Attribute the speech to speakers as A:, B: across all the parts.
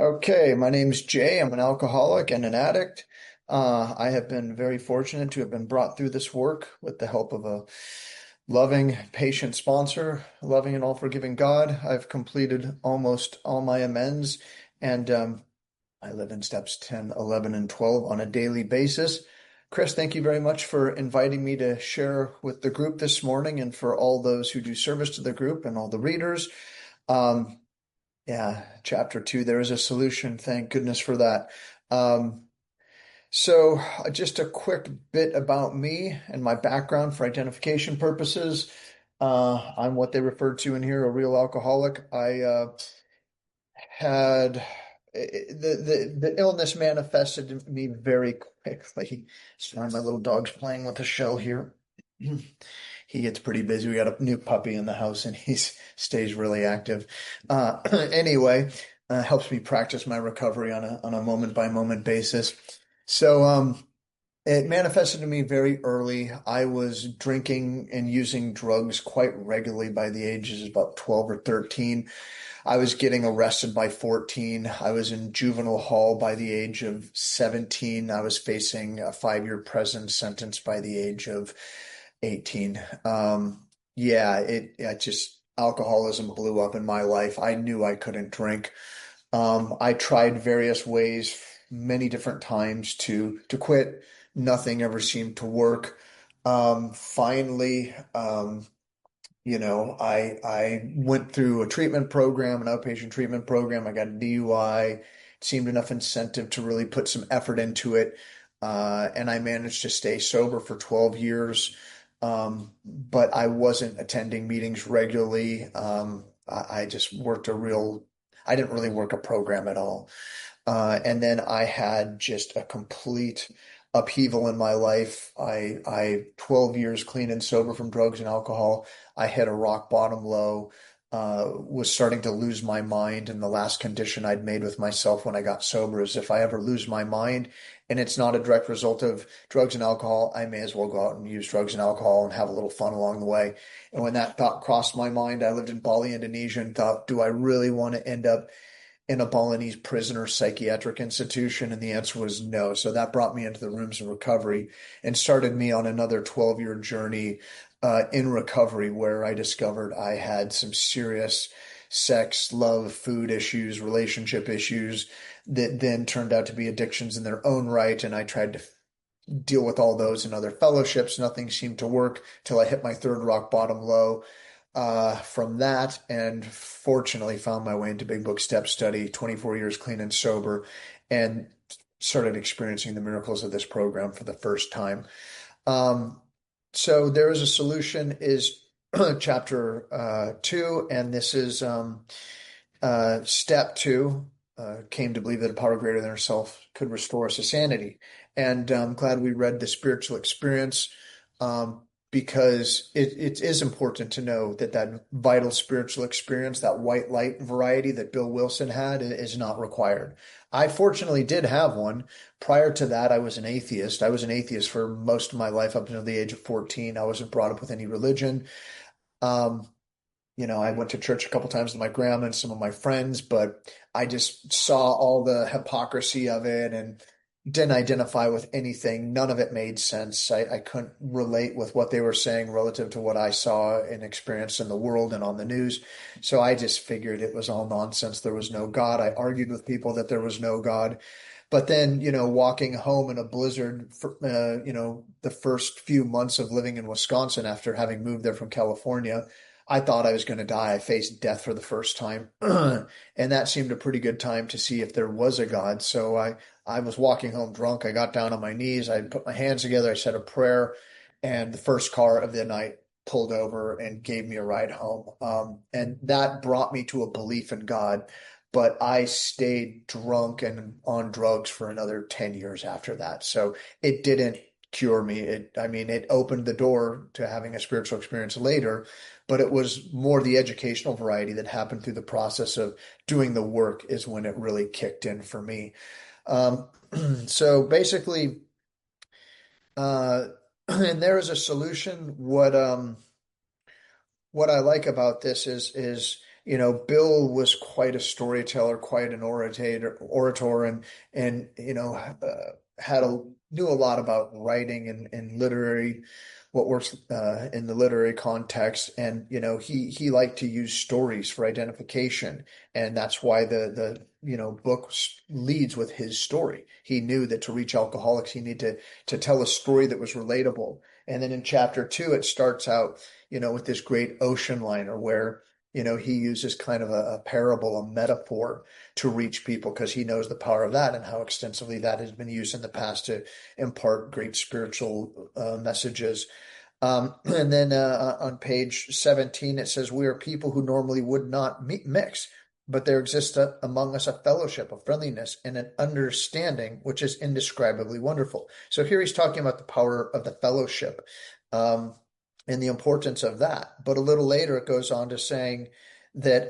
A: Okay, my name's Jay. I'm an alcoholic and an addict. I have been very fortunate to have been brought through this work with the help of a loving, patient sponsor, loving and all-forgiving God. I've completed almost all my amends, and I live in steps 10, 11, and 12 on a daily basis. Chris, thank you very much for inviting me to share with the group this morning and for all those who do service to the group and all the readers. Um, yeah, chapter two, there is a solution. Thank goodness for that. Um, just a quick bit about me and my background for identification purposes. I'm what they refer to in here, a real alcoholic. I had the illness manifested in me very quickly. Sorry, my little dog's playing with a shell here. He gets pretty busy. We got a new puppy in the house and he stays really active. Anyway, helps me practice my recovery on a moment by moment basis. So it manifested in me very early. I was drinking and using drugs quite regularly by the ages of about 12 or 13. I was getting arrested by 14. I was in juvenile hall by the age of 17. I was facing a 5-year prison sentence by the age of 18. Yeah, it just alcoholism blew up in my life. I knew I couldn't drink. I tried various ways, many different times to quit. Nothing ever seemed to work. Finally, I went through a treatment program, an outpatient treatment program. I got a DUI. It seemed enough incentive to really put some effort into it. And I managed to stay sober for 12 years. But I wasn't attending meetings regularly. I just I didn't really work a program at all. And then I had just a complete upheaval in my life. 12 years clean and sober from drugs and alcohol. I hit a rock bottom low, was starting to lose my mind. And the last condition I'd made with myself when I got sober is if I ever lose my mind and it's not a direct result of drugs and alcohol, I may as well go out and use drugs and alcohol and have a little fun along the way. And when that thought crossed my mind, I lived in Bali, Indonesia, and thought, do I really want to end up in a Balinese prisoner psychiatric institution? And the answer was no. So that brought me into the rooms of recovery and started me on another 12-year journey in recovery, where I discovered I had some serious sex, love, food issues, relationship issues that then turned out to be addictions in their own right. And I tried to deal with all those in other fellowships. Nothing seemed to work till I hit my third rock bottom low from that, and fortunately found my way into Big Book Step Study, 24 years clean and sober, and started experiencing the miracles of this program for the first time. So there is a solution is chapter 2, and this is step 2. Came to believe that a power greater than herself could restore us to sanity. And I'm glad we read the spiritual experience, because it is important to know that that vital spiritual experience, that white light variety that Bill Wilson had, is not required. I fortunately did have one. Prior to that, I was an atheist. I was an atheist for most of my life up until the age of 14. I wasn't brought up with any religion. Um, I went to church a couple times with my grandma and some of my friends, but I just saw all the hypocrisy of it and didn't identify with anything. None of it made sense. I couldn't relate with what they were saying relative to what I saw and experienced in the world and on the news. So I just figured it was all nonsense. There was no God. I argued with people that there was no God. But then, walking home in a blizzard for, the first few months of living in Wisconsin after having moved there from California, I thought I was going to die. I faced death for the first time. And that seemed a pretty good time to see if there was a God. So I was walking home drunk. I got down on my knees. I put my hands together. I said a prayer. And the first car of the night pulled over and gave me a ride home. And that brought me to a belief in God. But I stayed drunk and on drugs for another 10 years after that. So it didn't cure me. It opened the door to having a spiritual experience later, but it was more the educational variety that happened through the process of doing the work is when it really kicked in for me. Um, so basically, uh, and there is a solution. What I like about this is Bill was quite a storyteller, quite an orator, and knew a lot about writing and literary, what works in the literary context. And he liked to use stories for identification, and that's why the book leads with his story. He knew that to reach alcoholics, he needed to tell a story that was relatable. And then in chapter 2, it starts out with this great ocean liner where he uses kind of a parable, a metaphor to reach people, because he knows the power of that and how extensively that has been used in the past to impart great spiritual messages. And then on page 17, it says, "We are people who normally would not mix, but there exists among us a fellowship, a friendliness, and an understanding which is indescribably wonderful." So here he's talking about the power of the fellowship. And the importance of that. But a little later, it goes on to saying that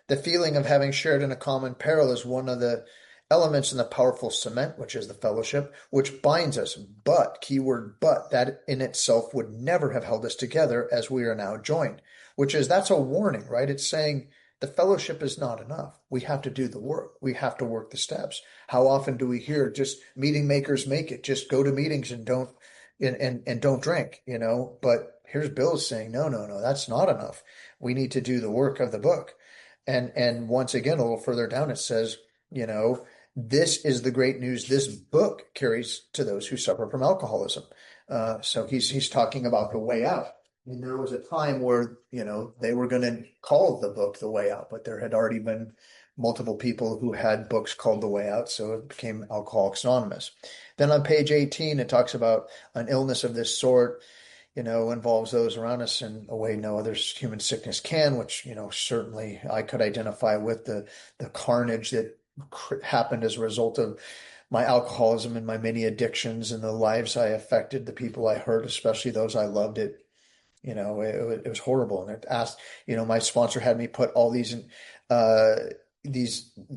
A: the feeling of having shared in a common peril is one of the elements in the powerful cement, which is the fellowship, which binds us. But, keyword but, that in itself would never have held us together as we are now joined, that's a warning, right? It's saying the fellowship is not enough. We have to do the work. We have to work the steps. How often do we hear just meeting makers make it? Just go to meetings and don't drink, but here's Bill saying, no, that's not enough. We need to do the work of the book. And once again, a little further down, it says, this is the great news this book carries to those who suffer from alcoholism. So he's talking about the way out. And there was a time where, they were going to call the book The Way Out, but there had already been multiple people who had books called The Way Out, so it became Alcoholics Anonymous. Then on page 18, it talks about an illness of this sort, involves those around us in a way no other human sickness can, which, certainly I could identify with the carnage that happened as a result of my alcoholism and my many addictions and the lives I affected, the people I hurt, especially those I loved. It was horrible. And it asked, my sponsor had me put all these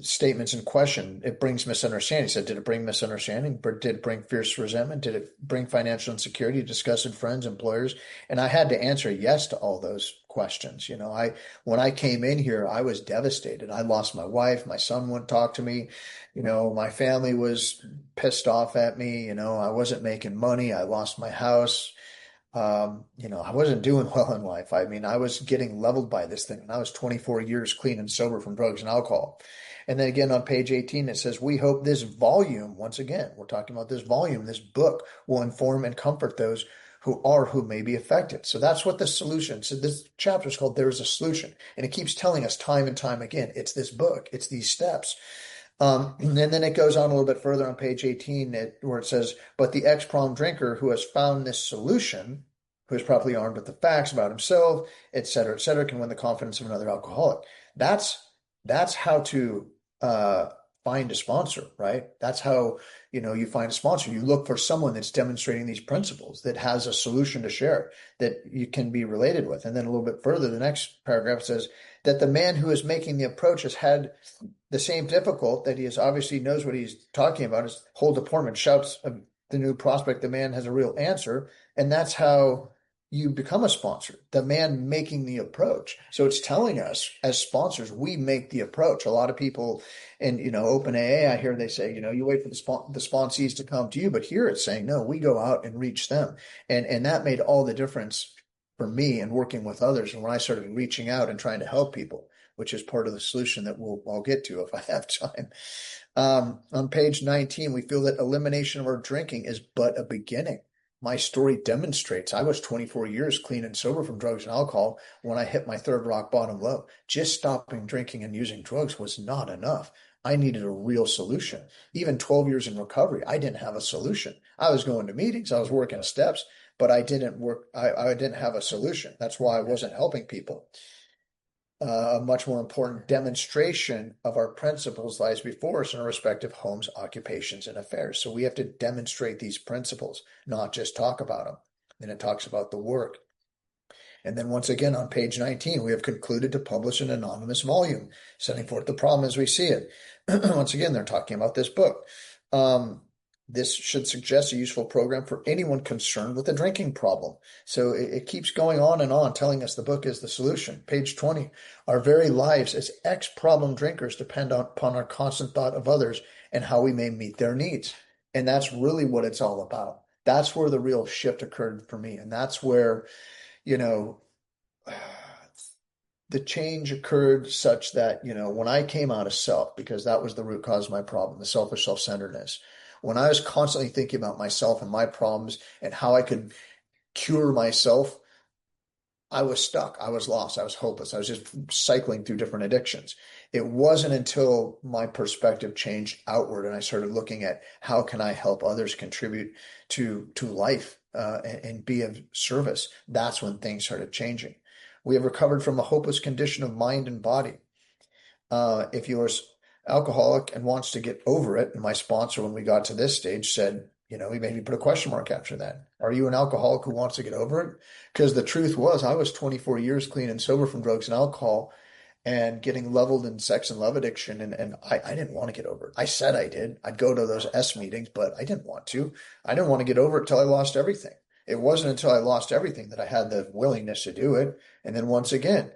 A: statements in question. It brings misunderstanding. He said, did it bring misunderstanding? Did it bring fierce resentment? Did it bring financial insecurity, disgust in friends, employers? And I had to answer yes to all those questions. When I came in here, I was devastated. I lost my wife. My son wouldn't talk to me. My family was pissed off at me. I wasn't making money. I lost my house. I wasn't doing well in life. I mean, I was getting leveled by this thing, and I was 24 years clean and sober from drugs and alcohol. And then again on page 18, it says, "We hope this volume," once again, we're talking about this volume, this book, will inform and comfort those who may be affected. So that's what the solution. So this chapter is called "There is a Solution," and it keeps telling us time and time again, it's this book, it's these steps. And then it goes on a little bit further on page 18, where it says, "But the ex-prom drinker who has found this solution, who is properly armed with the facts about himself, et cetera, can win the confidence of another alcoholic." That's how to find a sponsor, right? That's how you find a sponsor. You look for someone that's demonstrating these principles, that has a solution to share, that you can be related with. And then a little bit further, the next paragraph says that the man who is making the approach has had the same difficult, that he is obviously knows what he's talking about, is whole deportment, shouts of the new prospect, the man has a real answer. And that's how you become a sponsor, the man making the approach. So it's telling us as sponsors, we make the approach. A lot of people in, open AA, I hear they say, you wait for the sponsees to come to you, but here it's saying, no, we go out and reach them. And that made all the difference for me in working with others. And when I started reaching out and trying to help people, which is part of the solution that I'll get to if I have time. On page 19, we feel that elimination of our drinking is but a beginning. My story demonstrates I was 24 years clean and sober from drugs and alcohol when I hit my third rock bottom low. Just stopping drinking and using drugs was not enough. I needed a real solution. Even 12 years in recovery, I didn't have a solution. I was going to meetings, I was working steps, but I didn't have a solution. That's why I wasn't helping people. A much more important demonstration of our principles lies before us in our respective homes, occupations, and affairs. So we have to demonstrate these principles, not just talk about them. Then it talks about the work. And then once again on page 19, we have concluded to publish an anonymous volume, setting forth the problem as we see it. Once again, they're talking about this book. This should suggest a useful program for anyone concerned with a drinking problem. So it keeps going on and on, telling us the book is the solution. Page 20, our very lives as ex-problem drinkers depend upon our constant thought of others and how we may meet their needs. And that's really what it's all about. That's where the real shift occurred for me. And that's where, you know, the change occurred such that, when I came out of self, because that was the root cause of my problem, the selfish self-centeredness, when I was constantly thinking about myself and my problems and how I could cure myself, I was stuck. I was lost. I was hopeless. I was just cycling through different addictions. It wasn't until my perspective changed outward and I started looking at how can I help others contribute to life and be of service. That's when things started changing. We have recovered from a hopeless condition of mind and body. If you're alcoholic and wants to get over it, and my sponsor, when we got to this stage, said, he made me put a question mark after that. Are you an alcoholic who wants to get over it? Because the truth was, I was 24 years clean and sober from drugs and alcohol and getting leveled in sex and love addiction. And I didn't want to get over it. I said I did. I'd go to those S meetings, but I didn't want to. I didn't want to get over it till I lost everything. It wasn't until I lost everything that I had the willingness to do it. And then once again,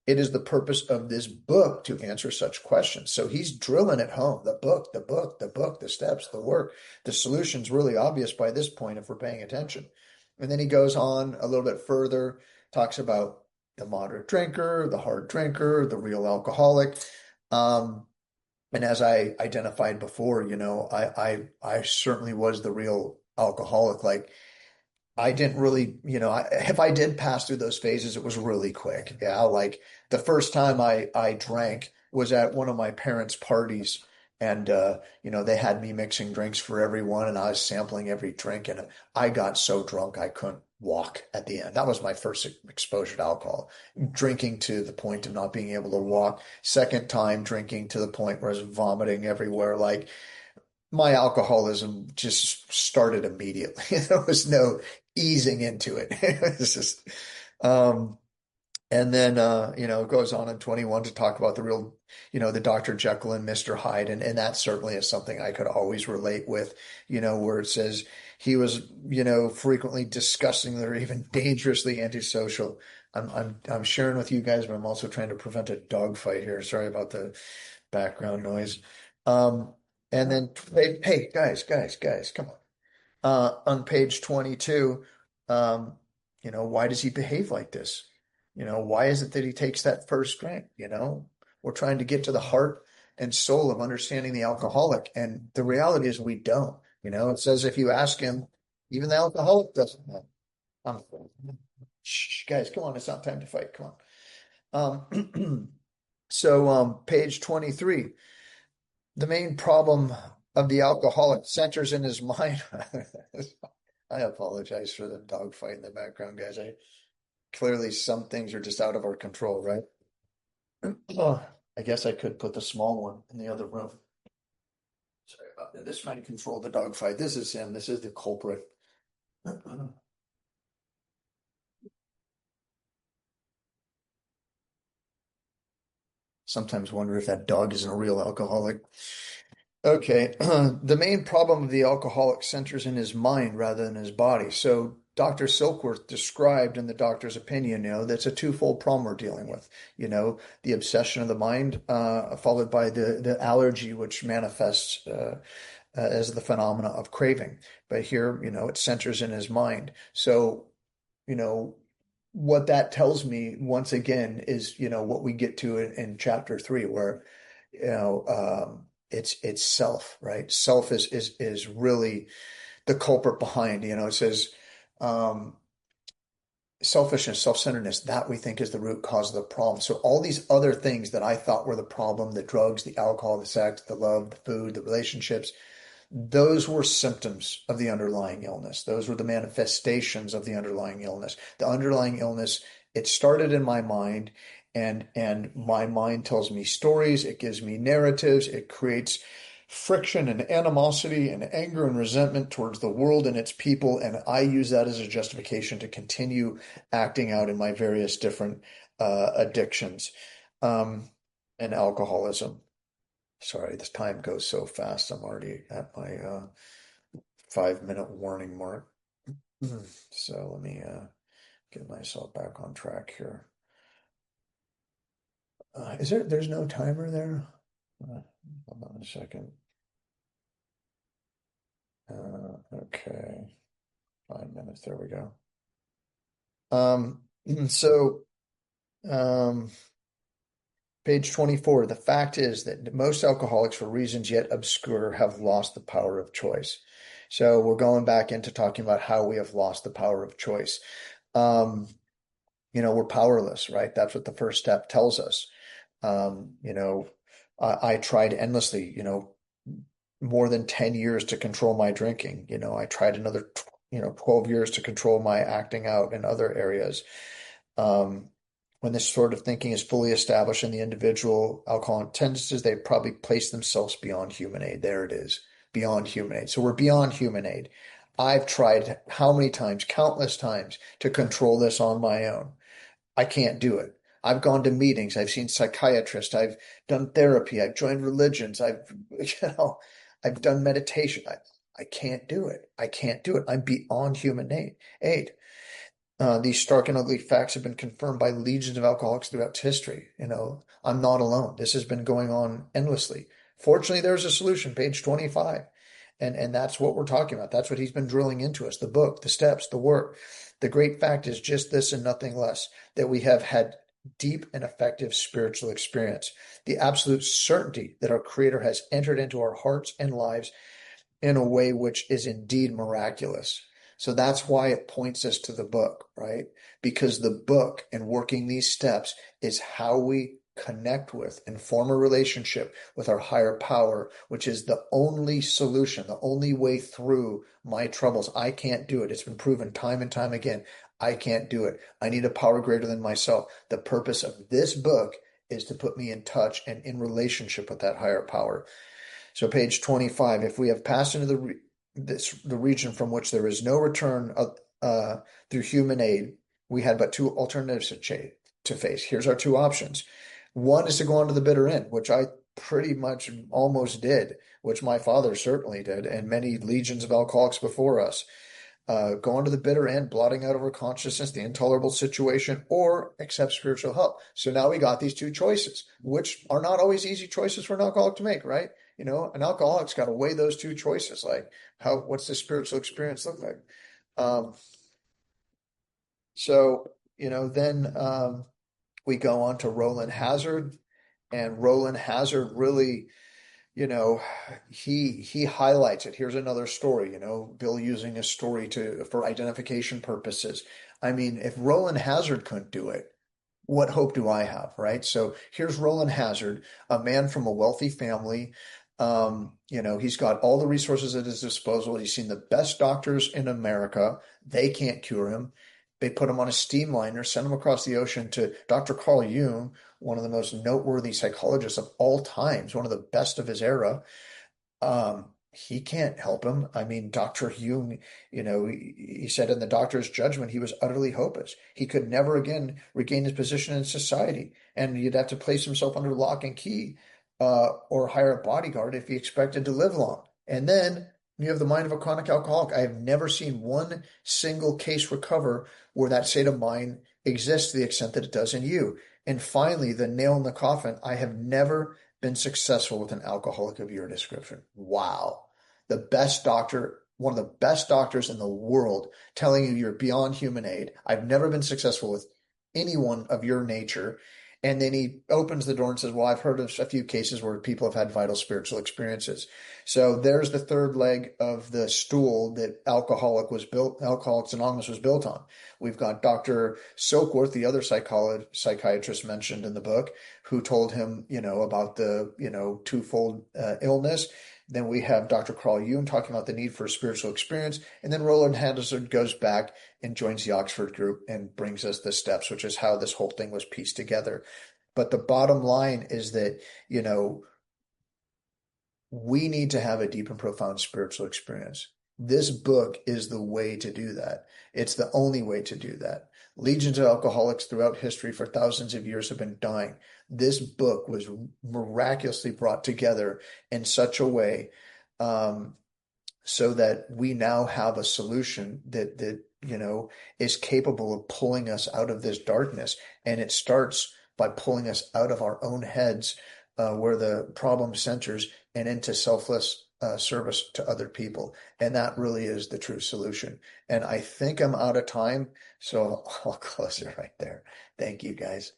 A: it is the purpose of this book to answer such questions. So he's drilling it home. The book, the book, the book, the steps, the work. The solution's really obvious by this point if we're paying attention. And then he goes on a little bit further, talks about the moderate drinker, the hard drinker, the real alcoholic. And as I identified before, I certainly was the real alcoholic. Like I didn't really, if I did pass through those phases, it was really quick. Yeah. Like the first time I drank was at one of my parents' parties. And, they had me mixing drinks for everyone and I was sampling every drink. And I got so drunk I couldn't walk at the end. That was my first exposure to alcohol, drinking to the point of not being able to walk. Second time drinking to the point where I was vomiting everywhere. Like, my alcoholism just started immediately. There was no easing into it. It was just, um, and then, it goes on in 21 to talk about the real, the Dr. Jekyll and Mr. Hyde. And that certainly is something I could always relate with, where it says he was, frequently disgusting or even dangerously antisocial. I'm sharing with you guys, but I'm also trying to prevent a dog fight here. Sorry about the background noise. Um, and then, hey, guys, come on. On page 22, um, why does he behave like this? Why is it that he takes that first drink? We're trying to get to the heart and soul of understanding the alcoholic. And the reality is we don't. It says if you ask him, even the alcoholic doesn't know. Um, Shh, guys, come on. It's not time to fight. Come on. Page 23. The main problem of the alcoholic centers in his mind. I apologize for the dogfight in the background, guys. Clearly some things are just out of our control, right? Oh, I guess I could put the small one in the other room. Sorry about that. This might control the dogfight. This is him. This is the culprit. Sometimes wonder if that dog isn't a real alcoholic. Okay, the main problem of the alcoholic centers in his mind rather than his body. So Dr. Silkworth described in the doctor's opinion, that's a twofold problem we're dealing with. The obsession of the mind, followed by the allergy, which manifests as the phenomena of craving. But here, it centers in his mind. So, you know, what that tells me once again is, what we get to in chapter 3, where, it's self, right? Self is really the culprit behind, it says, um, selfishness, self-centeredness, that we think is the root cause of the problem. So all these other things that I thought were the problem, the drugs, the alcohol, the sex, the love, the food, the relationships, those were symptoms of the underlying illness. Those were the manifestations of the underlying illness. The underlying illness, it started in my mind, and my mind tells me stories, it gives me narratives, it creates friction and animosity and anger and resentment towards the world and its people, and I use that as a justification to continue acting out in my various different addictions and alcoholism. Sorry, this time goes so fast. I'm already at my 5-minute warning mark. So let me get myself back on track here. There's no timer there? Hold on a second. Okay. 5 minutes. There we go. Um, so, um, Page 24, the fact is that most alcoholics, for reasons yet obscure, have lost the power of choice. So we're going back into talking about how we have lost the power of choice. Um, we're powerless, right? That's what the first step tells us. Um, you know, I tried endlessly, more than 10 years to control my drinking. I tried another, 12 years to control my acting out in other areas. Um, when this sort of thinking is fully established in the individual alcoholic tendencies, they probably place themselves beyond human aid. There it is, beyond human aid. So we're beyond human aid. I've tried how many times, countless times, to control this on my own. I can't do it. I've gone to meetings. I've seen psychiatrists. I've done therapy. I've joined religions. I've done meditation. I can't do it. I can't do it. I'm beyond human aid. These stark and ugly facts have been confirmed by legions of alcoholics throughout history. I'm not alone. This has been going on endlessly. Fortunately, there's a solution, page 25. And that's what we're talking about. That's what he's been drilling into us, the book, the steps, the work. The great fact is just this and nothing less, that we have had deep and effective spiritual experience. The absolute certainty that our Creator has entered into our hearts and lives in a way which is indeed miraculous. So that's why it points us to the book, right? Because the book and working these steps is how we connect with and form a relationship with our higher power, which is the only solution, the only way through my troubles. I can't do it. It's been proven time and time again. I can't do it. I need a power greater than myself. The purpose of this book is to put me in touch and in relationship with that higher power. So page 25, if we have passed into the region from which there is no return through human aid, we had but two alternatives to face. Here's our two options. One is to go on to the bitter end, which I pretty much almost did, which my father certainly did, and many legions of alcoholics before us. Go on to the bitter end, blotting out of our consciousness the intolerable situation, or accept spiritual help. So now we got these two choices, which are not always easy choices for an alcoholic to make, right? An alcoholic's got to weigh those two choices, like what's the spiritual experience look like? Um, then we go on to Roland Hazard, and Roland Hazard really, he highlights it. Here's another story, Bill using a story for identification purposes. I mean, if Roland Hazard couldn't do it, what hope do I have, right? So here's Roland Hazard, a man from a wealthy family. He's got all the resources at his disposal. He's seen the best doctors in America. They can't cure him. They put him on a steamliner, send him across the ocean to Dr. Carl Jung, one of the most noteworthy psychologists of all times, one of the best of his era. He can't help him. I mean, Dr. Jung, he said in the doctor's judgment, he was utterly hopeless. He could never again regain his position in society, and he'd have to place himself under lock and key, or hire a bodyguard if he expected to live long. And then you have the mind of a chronic alcoholic. I have never seen one single case recover where that state of mind exists to the extent that it does in you. And finally, the nail in the coffin, I have never been successful with an alcoholic of your description. Wow. The best doctor, one of the best doctors in the world, telling you you're beyond human aid. I've never been successful with anyone of your nature. And then he opens the door and says, well, I've heard of a few cases where people have had vital spiritual experiences. So there's the third leg of the stool that Alcoholics Anonymous was built on. We've got Dr. Silkworth, the other psychiatrist mentioned in the book, who told him, about the, twofold illness. Then we have Dr. Carl Jung talking about the need for a spiritual experience. And then Roland Hazard goes back and joins the Oxford group and brings us the steps, which is how this whole thing was pieced together. But the bottom line is that, we need to have a deep and profound spiritual experience. This book is the way to do that. It's the only way to do that. Legions of alcoholics throughout history for thousands of years have been dying. This book was miraculously brought together in such a way so that we now have a solution that is capable of pulling us out of this darkness. And it starts by pulling us out of our own heads, where the problem centers, and into selfless service to other people. And that really is the true solution. And I think I'm out of time, so I'll close it right there. Thank you, guys.